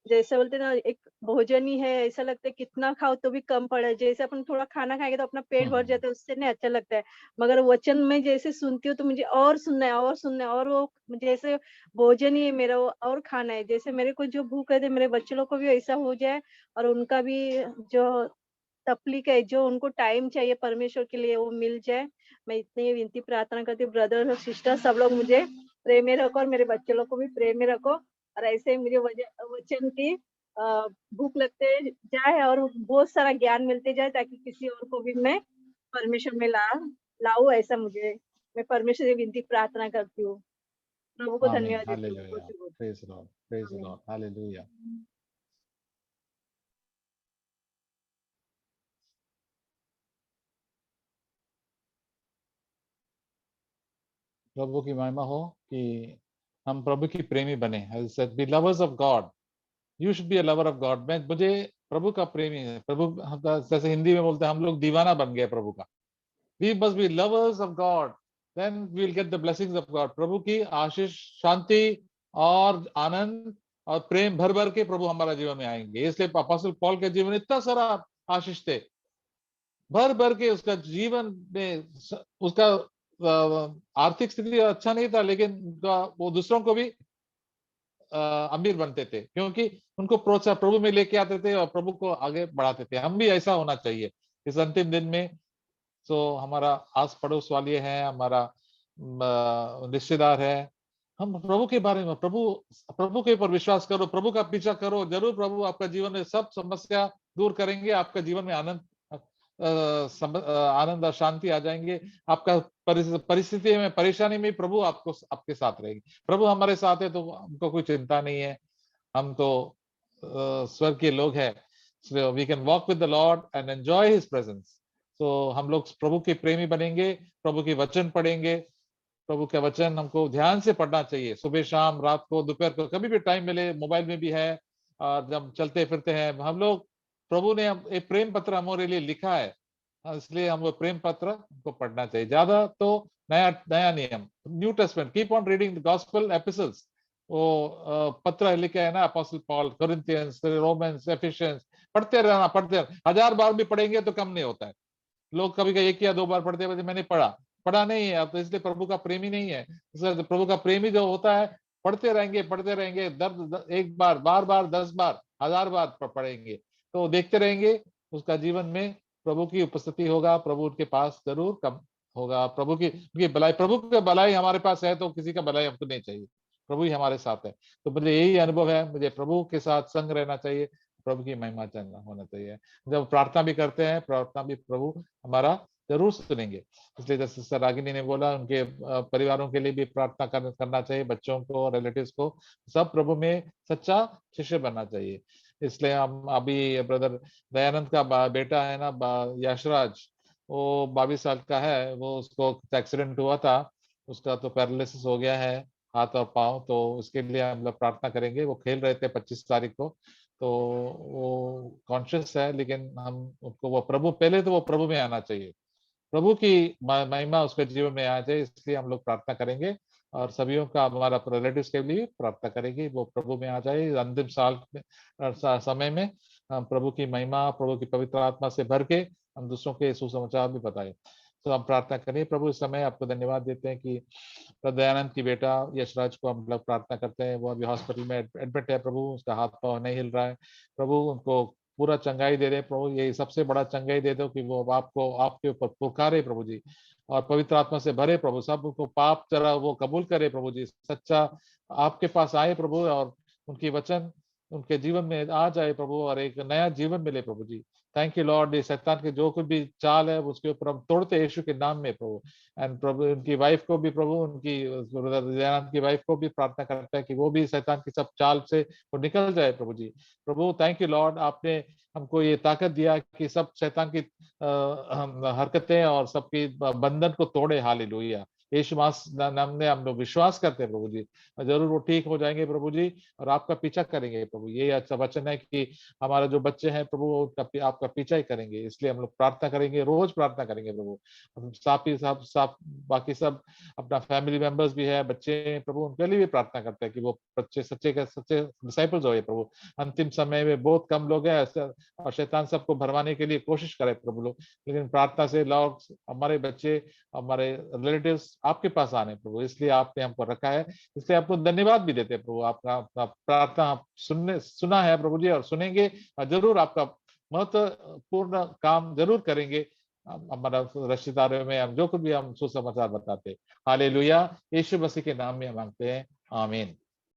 जैसे बोलते ना एक भोजन ही है, ऐसा लगता है कितना खाओ तो भी कम पड़ा है। जैसे अपन थोड़ा खाना खाएंगे तो अपना पेट भर जाता है, उससे नहीं अच्छा लगता है, मगर वचन में जैसे सुनती हूँ तो मुझे और सुनना है और सुनना है और वो जैसे भोजन ही है मेरा, वो और खाना है। जैसे मेरे को जो भूख है मेरे बच्चे लोग को भी ऐसा हो जाए और उनका भी जो तकलीफ है, जो उनको टाइम चाहिए परमेश्वर के लिए, वो मिल जाए। मैं इतनी विनती प्रार्थना करती हूँ ब्रदर और सिस्टर सब लोग मुझे प्रेम में रखो और मेरे बच्चे लोग को भी प्रेम में रखो और ऐसे ही मुझे वचन की भूख लगते जाए और बहुत सारा ज्ञान मिलते जाए ताकि किसी और को भी मैं परमेश्वर में लाऊं। ऐसा मुझे, मैं परमेश्वर से विनती प्रार्थना करती हूँ। प्रभु को आमीन, धन्यवाद देती हूँ। Hallelujah, praise the lord, praise the आमीन। Lord, hallelujah. प्रभु की महिमा हो कि हम प्रभु की प्रेमी बने। As said, be lovers of God. You should be a lover of God. मुझे प्रभु का प्रेमी है। प्रभु जैसे हिंदी में बोलते हैं, हम लोग दीवाना बन गए प्रभु का। We must be lovers of God. Then we will get the blessings of God. प्रभु की आशीष, शांति और आनंद और प्रेम भर भर के प्रभु हमारा जीवन में आएंगे। इसलिए अपोस्टल पॉल के जीवन में इतना सारा आशीष थे, भर भर के उसका जीवन में उसका आर्थिक स्थिति अच्छा नहीं था, लेकिन वो दूसरों को भी अमीर बनते थे क्योंकि उनको प्रोत्साहन प्रभु में लेके आते थे और प्रभु को आगे बढ़ाते थे। हम भी ऐसा होना चाहिए इस अंतिम दिन में। तो हमारा आस पड़ोस वाले हैं, हमारा रिश्तेदार है, हम प्रभु के बारे में, प्रभु के ऊपर विश्वास करो, प्रभु का पीछा करो, जरूर प्रभु आपका जीवन में सब समस्या दूर करेंगे। आपका जीवन में आनंद और शांति आ जाएंगे। आपका परिस्थिति में, परेशानी में प्रभु आपको आपके साथ रहेंगे। प्रभु हमारे साथ है तो हमको कोई चिंता नहीं है। हम तो स्वर्ग के लोग हैं। So we can walk with the Lord and enjoy His presence. तो हम लोग प्रभु के प्रेमी बनेंगे, प्रभु के वचन पढ़ेंगे। प्रभु के वचन हमको ध्यान से पढ़ना चाहिए, सुबह शाम, रात को, दोपहर को, कभी भी टाइम मिले। मोबाइल में भी है और जब चलते फिरते हैं हम लोग, प्रभु ने एक प्रेम पत्र हमारे लिए लिखा है, इसलिए हम वो प्रेम पत्र हमको पढ़ना चाहिए। ज्यादा तो नया नियम, new testament, keep on reading the gospel episodes. वो पत्र लिखे है ना apostle Paul, Corinthians, Romans, efficiency, पढ़ते रहना, 1000 बार भी पढ़ेंगे तो कम नहीं होता है। लोग कभी एक या 2 बार पढ़ते हैं, मैंने पढ़ा नहीं है, अब तो इसलिए प्रभु का प्रेमी नहीं है। प्रभु का प्रेमी जो होता है, पढ़ते रहेंगे, एक बार, बार 10 बार, 1000 बार पढ़ेंगे तो देखते रहेंगे, उसका जीवन में प्रभु की उपस्थिति होगा। प्रभु उनके पास जरूर होगा। प्रभु की भलाई, प्रभु की भलाई हमारे पास है तो किसी का भलाई हमको नहीं चाहिए, प्रभु ही हमारे साथ है। तो मुझे यही अनुभव है, मुझे प्रभु के साथ संग रहना चाहिए, प्रभु की महिमा चलना होना चाहिए। जब प्रार्थना भी करते हैं, प्रार्थना भी प्रभु हमारा जरूर सुनेंगे। इसलिए जैसे सिस्टर रागिनी ने बोला, उनके परिवारों के लिए भी प्रार्थना करना चाहिए, बच्चों को, रिलेटिव्स को, सब प्रभु में सच्चा शिष्य बनना चाहिए। इसलिए हम अभी ब्रदर दयानंद का बेटा है ना, यशराज, वो 22 साल का है, वो उसको एक्सीडेंट हुआ था, उसका तो पैरालिसिस हो गया है हाथ और पाँव। तो उसके लिए हम लोग प्रार्थना करेंगे। वो खेल रहे थे 25 तारीख को, तो वो कॉन्शियस है, लेकिन हम उसको, वो प्रभु, पहले तो वो प्रभु में आना चाहिए, प्रभु की महिमा उसके जीवन में आ जाए, इसलिए हम लोग प्रार्थना करेंगे। और सभीयों का, हमारा रिलेटिव्स के लिए प्रार्थना करेंगे, वो प्रभु में आ जाए। अंतिम साल समय में हम प्रभु की महिमा, प्रभु की पवित्र आत्मा से भर के हम दूसरों के सुसमाचार भी बताएं। तो हम प्रार्थना करें। प्रभु, इस समय आपको धन्यवाद देते हैं कि दयानंद की बेटा यशराज को हम लोग प्रार्थना करते हैं। वो अभी हॉस्पिटल में एडमिट है प्रभु, उसका हाथ पाँव नहीं हिल रहा है प्रभु, उनको पूरा चंगाई दे रहे प्रभु, यही सबसे बड़ा चंगाई दे दो कि वो आपको, आपके ऊपर पुकारे प्रभु जी, और पवित्र आत्मा से भरे प्रभु, सब उनको पाप जरा वो कबूल करे प्रभु जी, सच्चा आपके पास आए प्रभु, और उनकी वचन उनके जीवन में आ जाए प्रभु, और एक नया जीवन मिले प्रभु जी। Thank you lord. ये शैतान के जो कुछ भी चाल है उसके ऊपर हम तोड़ते यीशु के नाम में प्रभु। एंड प्रभु, उनकी वाइफ को भी प्रभु, उनकी दयानंद की वाइफ को भी प्रार्थना करता है कि वो भी शैतान की सब चाल से वो निकल जाए प्रभु जी। प्रभु थैंक यू लॉर्ड, आपने हमको ये ताकत दिया कि सब शैतान की हरकतें और सबकी बंधन को तोड़े। हालेलुया। यीशु मसीह नाम में हम लोग विश्वास करते हैं प्रभु जी, जरूर वो ठीक हो जाएंगे प्रभु जी, और आपका पीछा करेंगे प्रभु। ये अच्छा वचन है कि हमारा जो बच्चे हैं प्रभु, उनका आपका पीछा ही करेंगे। इसलिए हम लोग प्रार्थना करेंगे, रोज प्रार्थना करेंगे प्रभु। साथ ही साथ बाकी सब अपना फैमिली मेंबर्स भी है, बच्चे हैं प्रभु, उनके लिए भी प्रार्थना करते हैं कि वो बच्चे सच्चे डिसाइपल्स हो प्रभु। अंतिम समय में बहुत कम लोग हैं और शैतान सबको भरवाने के लिए कोशिश करे प्रभु लोग, लेकिन प्रार्थना से लोग, हमारे बच्चे, हमारे रिलेटिव्स आपके पास आने प्रभु, इसलिए आपने हमको रखा है। इसलिए आपको धन्यवाद भी देते हैं प्रभु। आपका प्रार्थना सुना है प्रभु जी, और सुनेंगे, और जरूर आपका महत्वपूर्ण काम जरूर करेंगे। हमारा रिश्तेदारों में हम जो कुछ भी हम सुसमाचार बताते। हालेलुया। यीशु मसीह के नाम में मांगते हैं, आमीन।